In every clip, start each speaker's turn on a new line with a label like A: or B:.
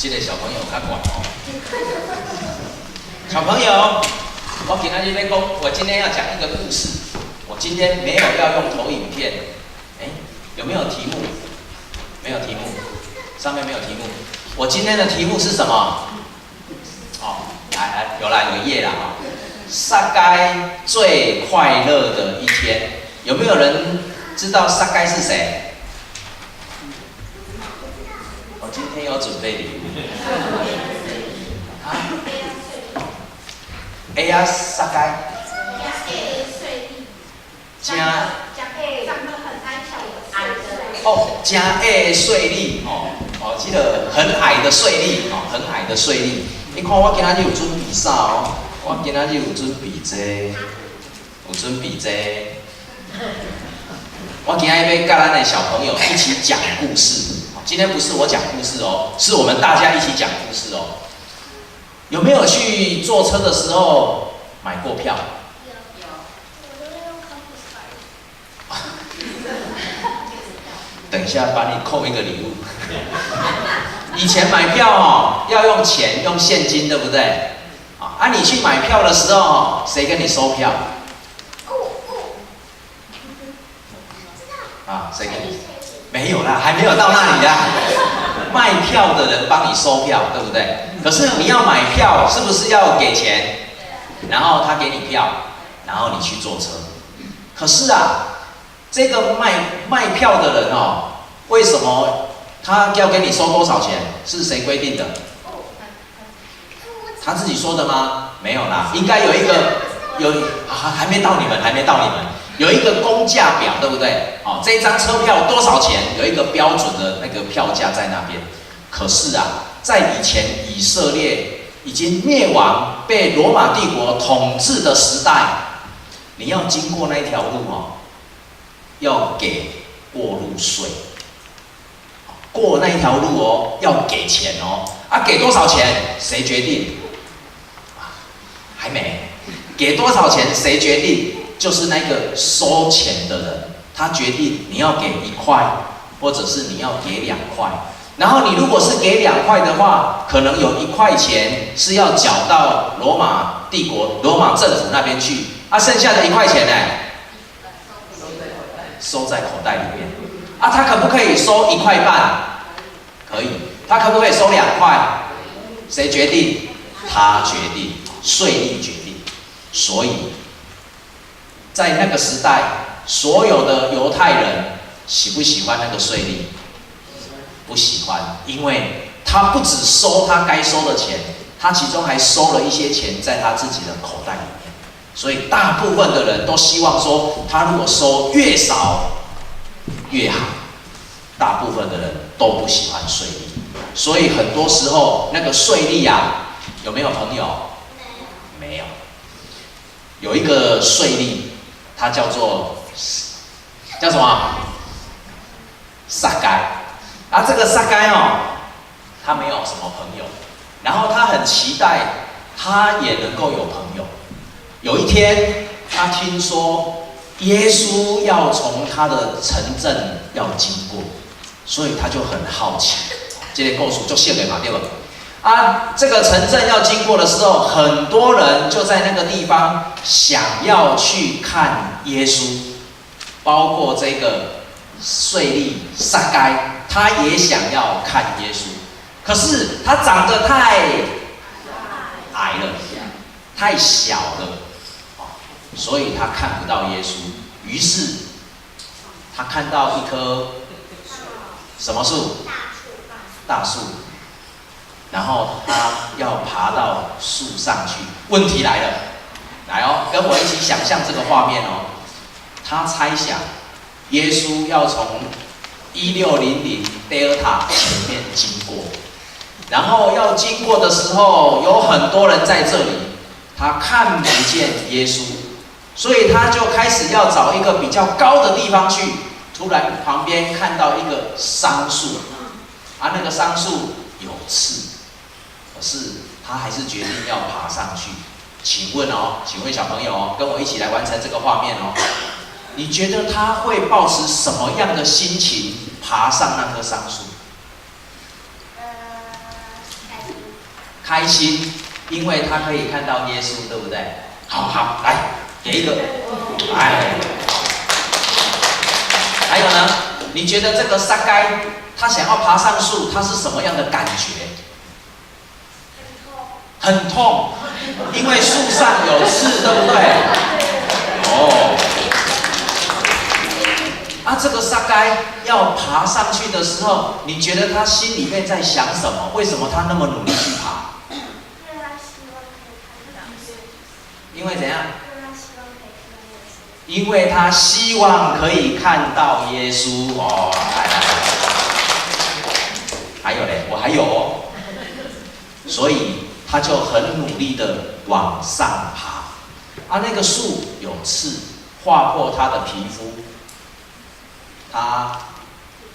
A: 这个小朋友较管哦。小朋友，我今天要讲，我今天要讲一个故事。我今天没有要用投影片，有没有题目？没有题目，上面没有题目。我今天的题目是什么？哦，来，有页啦哈。撒该最快乐的一天，有没有人知道撒该是谁？我今天有准备礼物。哎呀，撒该。加长得很矮小的矮的。哦，加矮税吏哦，这个很矮的税吏哦，很矮的税吏。你看我今仔日有准备啥哦？我今仔日有准备这，我今仔日要跟咱的小朋友一起讲故事。今天不是我讲故事哦，是我们大家一起讲故事哦。有没有去坐车的时候买过票？等一下把你扣一个礼物。以前买票哦，要用钱，用现金，对不对？啊，你去买票的时候，谁跟你收票？啊，谁跟你？没有啦，还没有到那里啦。卖票的人帮你收票，对不对？可是你要买票，是不是要给钱？然后他给你票，然后你去坐车。可是啊，这个卖票的人哦，为什么他要给你收多少钱？是谁规定的？他自己说的吗？没有啦，应该有一个还没到你们，有一个公价表，对不对？哦，这张车票多少钱？有一个标准的那个票价在那边。可是啊，在以前以色列已经灭亡，被罗马帝国统治的时代，你要经过那一条路哦，要给过路税。过那一条路哦，要给钱哦。啊，给多少钱？谁决定？还没。给多少钱？谁决定？就是那个收钱的人，他决定你要给1块，或者是你要给2块。然后你如果是给2块的话，可能有1块钱是要缴到罗马帝国、罗马政府那边去，啊，剩下的1块钱呢，收在口袋里面。啊，他可不可以收1块半？可以。他可不可以收2块？谁决定？他决定，税吏决定。所以，在那个时代，所有的犹太人喜不喜欢那个税吏？不喜欢，因为他不只收他该收的钱，他其中还收了一些钱在他自己的口袋里面。所以大部分的人都希望说，他如果收越少越好。大部分的人都不喜欢税吏，所以很多时候那个税吏啊，有没有朋友？没有。有一个税吏，他叫什么？撒该。啊，这个撒该哦，他没有什么朋友，然后他很期待他也能够有朋友。有一天，他听说耶稣要从他的城镇要经过，所以他就很好奇。这个故事就写给嘛，对吧？啊，这个城镇要经过的时候，很多人就在那个地方想要去看耶稣，包括这个税吏撒该，他也想要看耶稣，可是他长得太矮了，太小了，所以他看不到耶稣。于是他看到一棵什么树？大树。然后他要爬到树上去。问题来了，来哦，跟我一起想象这个画面哦。他猜想耶稣要从1600 Delta 前面经过，然后要经过的时候有很多人在这里，他看不见耶稣，所以他就开始要找一个比较高的地方去。突然旁边看到一个桑树，那个桑树有刺，可是他还是决定要爬上去。请问小朋友哦，跟我一起来完成这个画面哦。你觉得他会抱持什么样的心情爬上那棵桑树？开心，因为他可以看到耶稣，对不对？好，来给一个，哎，还有呢？你觉得这个撒该他想要爬上树，他是什么样的感觉？很痛，因为树上有刺，对不对？哦。这个撒该要爬上去的时候，你觉得他心里面在想什么？为什么他那么努力去爬？因为怎样？因为他希望可以看到耶稣哦。还有嘞，我还有哦。所以他就很努力的往上爬。那个树有刺，划破他的皮肤。他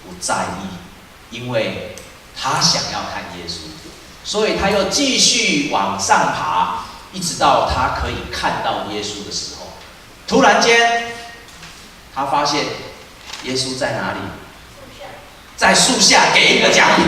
A: 不在意，因为他想要看耶稣，所以他又继续往上爬，一直到他可以看到耶稣的时候，突然间，他发现耶稣在哪里？在树下，给一个奖品。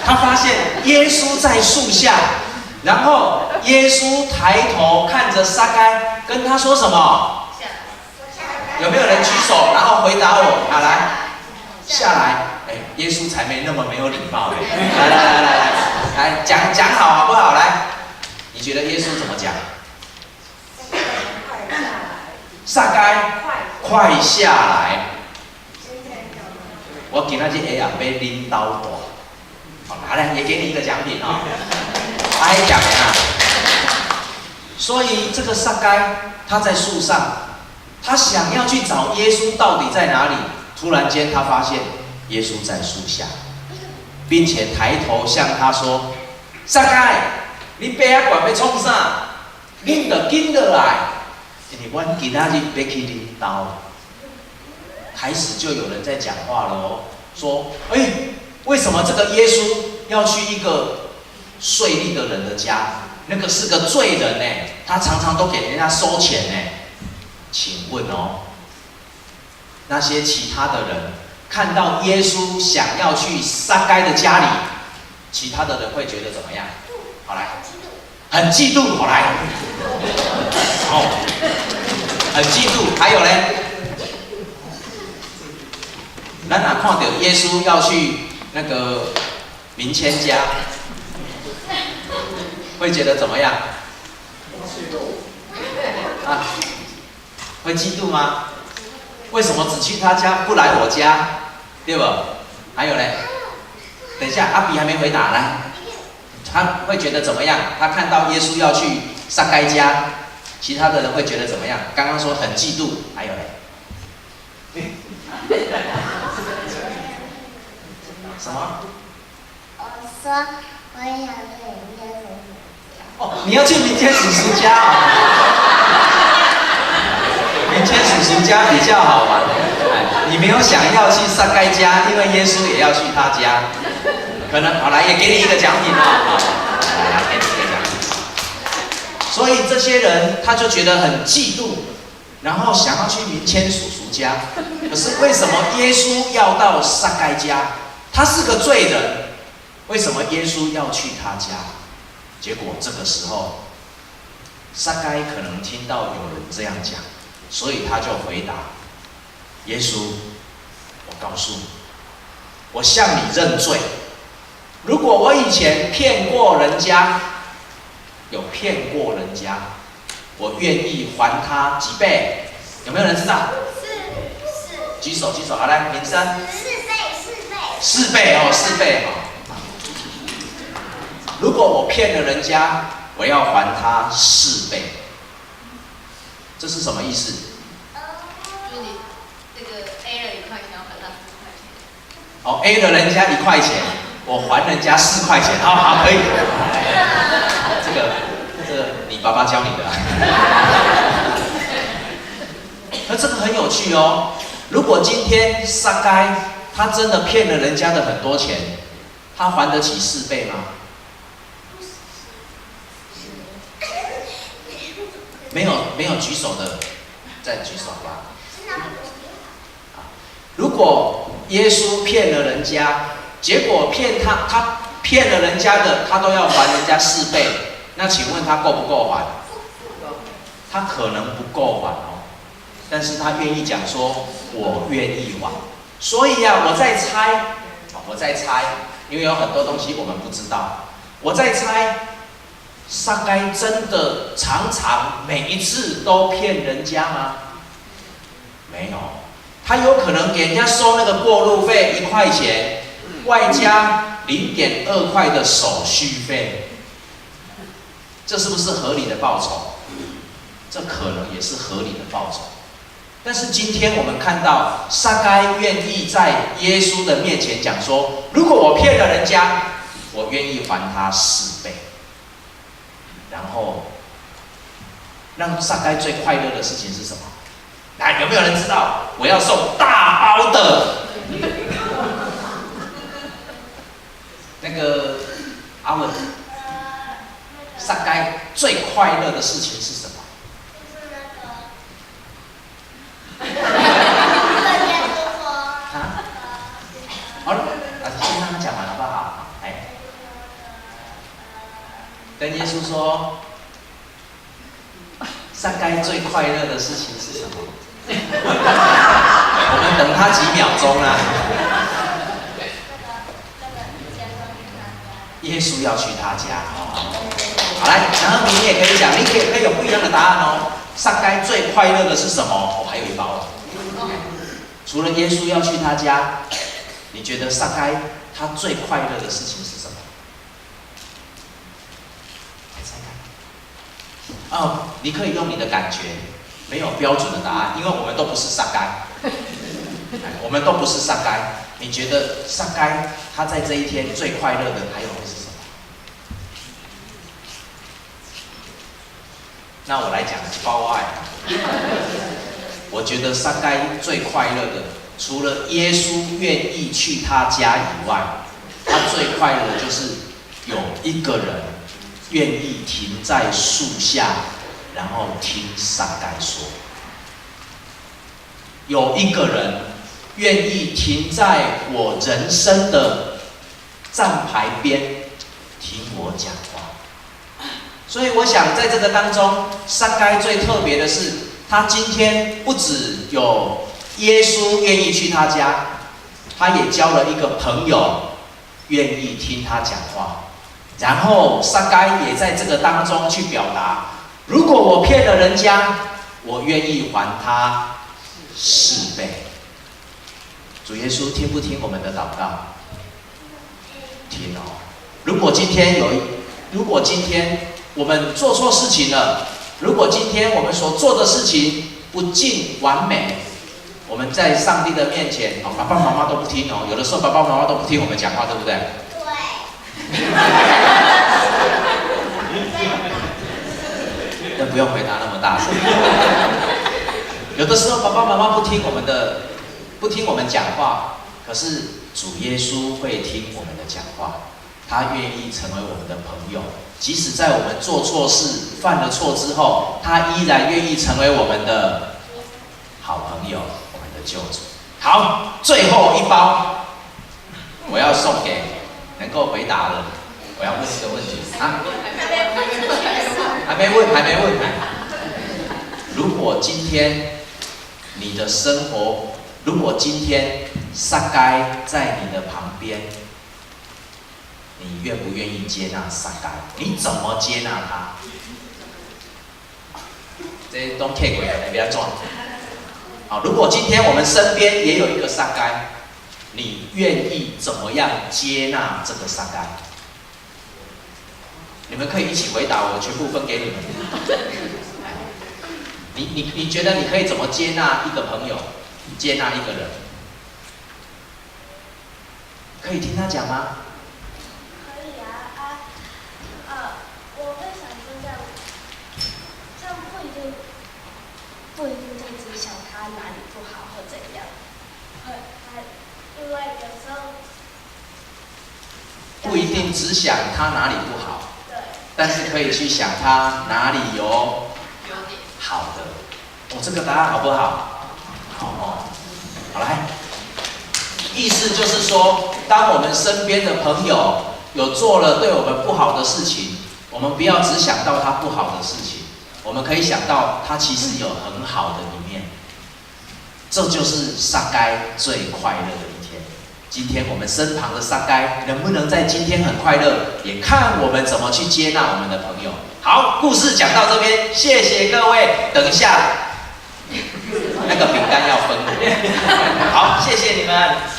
A: 他发现耶稣在树下。然后耶稣抬头看着撒该，跟他说什么？有没有人举手，然后回答我？来，下来。耶稣才没那么没有礼貌来，讲好不好？来，你觉得耶稣怎么讲？撒该，快下来！我今仔日下夜被拎刀打。好，来，也给你一个奖品啊。爱讲啊，所以这个撒该他在树上，他想要去找耶稣到底在哪里。突然间，他发现耶稣在树下，并且抬头向他说：“撒该，你背啊管要创啥？恁就紧落来，因为阮今仔日要去领刀。”开始就有人在讲话了哦，说：“为什么这个耶稣要去一个税吏的人的家？那个是个罪人呢，他常常都给人家收钱呢。请问哦，那些其他的人看到耶稣想要去撒该的家里，其他的人会觉得怎么样？好来，很嫉妒，好来，很嫉妒。还有嘞，咱哪看到耶稣要去那个民谦家？会觉得怎么样？会嫉妒吗？为什么只去他家不来我家？对不？还有嘞，等一下，阿比还没回答来，他会觉得怎么样？他看到耶稣要去撒该家，其他的人会觉得怎么样？刚刚说很嫉妒，还有嘞，什么？
B: 我说我想去民间叔叔
A: 家。你要去民间叔叔家啊？民间叔叔家比较好玩。你没有想要去撒该家，因为耶稣也要去他家。可能好来，也给你一个奖品哦。来，给你一个奖品。所以这些人他就觉得很嫉妒，然后想要去民间叔叔家。可是为什么耶稣要到撒该家？他是个罪人，为什么耶稣要去他家？结果这个时候，撒该可能听到有人这样讲，所以他就回答：“耶稣，我告诉你，我向你认罪。如果我以前骗过人家，有骗过人家，我愿意还他几倍？有没有人知道？举手，好来，名声。4倍哦，4倍哦。如果我骗了人家，我要还他4倍。这是什么意思？
C: 就是你这个 A 了1块钱，要还他4块钱。
A: 哦 ，A 了人家1块钱，我还人家4块钱。好，可以。这个你爸爸教你的。那这个很有趣哦。如果今天撒该他真的骗了人家的很多钱，他还得起4倍吗？没有举手的，再举手吧。如果耶稣骗了人家结果他骗了人家的，他都要还人家4倍。那请问他够不够还？他可能不够还哦，但是他愿意讲说，我愿意还。所以啊，我在猜，因为有很多东西我们不知道，我在猜，撒该真的常常每一次都骗人家吗？没有，他有可能给人家收那个过路费1块钱，外加0.2块的手续费，这是不是合理的报酬？这可能也是合理的报酬。但是今天我们看到撒该愿意在耶稣的面前讲说，如果我骗了人家，我愿意还他4倍。然后让撒该最快乐的事情是什么？来，有没有人知道？我要送大包的那个阿文，撒该最快乐的事情是什么？先让他讲完好不好？跟耶稣说，撒该最快乐的事情是什么？我们等他几秒钟啊。耶稣要去他家哦。好来，然后你也可以讲，你也可以有不一样的答案哦。撒该最快乐的是什么？还有一包。除了耶稣要去他家，你觉得撒该他最快乐的事情是什么？猜看。你可以用你的感觉，没有标准的答案，因为我们都不是撒该，我们都不是撒该。你觉得撒该他在这一天最快乐的还有会是什么？那我来讲包爱。我觉得撒该最快乐的，除了耶稣愿意去他家以外，他最快乐的就是有一个人愿意停在树下，然后听撒该说。有一个人愿意停在我人生的站牌边听我讲话。所以我想在这个当中，撒该最特别的是，他今天不只有耶稣愿意去他家，他也交了一个朋友愿意听他讲话。然后撒该也在这个当中去表达，如果我骗了人家，我愿意还他4倍。主耶稣听不听我们的祷告？听哦。如果今天我们做错事情了，如果今天我们所做的事情不尽完美，我们在上帝的面前，爸爸妈妈都不听哦。有的时候爸爸妈妈都不听我们讲话，对不对？对。但不用回答那么大声。有的时候爸爸妈妈不听我们讲话，可是主耶稣会听我们的讲话，他愿意成为我们的朋友。即使在我们做错事、犯了错之后，他依然愿意成为我们的好朋友，我们的救主。好，最后一包，我要送给能够回答的。我要问一个问题啊，还没问。如果今天你的生活，如果今天撒该在你的旁边，你愿不愿意接纳撒该？你怎么接纳他？这都客过来，不要撞。好，如果今天我们身边也有一个撒该，你愿意怎么样接纳这个撒该？你们可以一起回答，我全部分给你们。你觉得你可以怎么接纳一个朋友，接纳一个人？可以听他讲吗？
B: 可以啊，我会想说这样不一定就只想他哪里不好或怎样，因为有时候
A: 不一定只想他哪里不好，
B: 对，
A: 但是可以去想他哪里有好的。这个答案好不好？好哦。好来，意思就是说，当我们身边的朋友有做了对我们不好的事情，我们不要只想到他不好的事情，我们可以想到他其实有很好的一面。这就是撒该最快乐的一天。今天我们身旁的撒该能不能在今天很快乐，也看我们怎么去接纳我们的朋友。好，故事讲到这边，谢谢各位。等一下，那个饼干要分我。好，谢谢你们。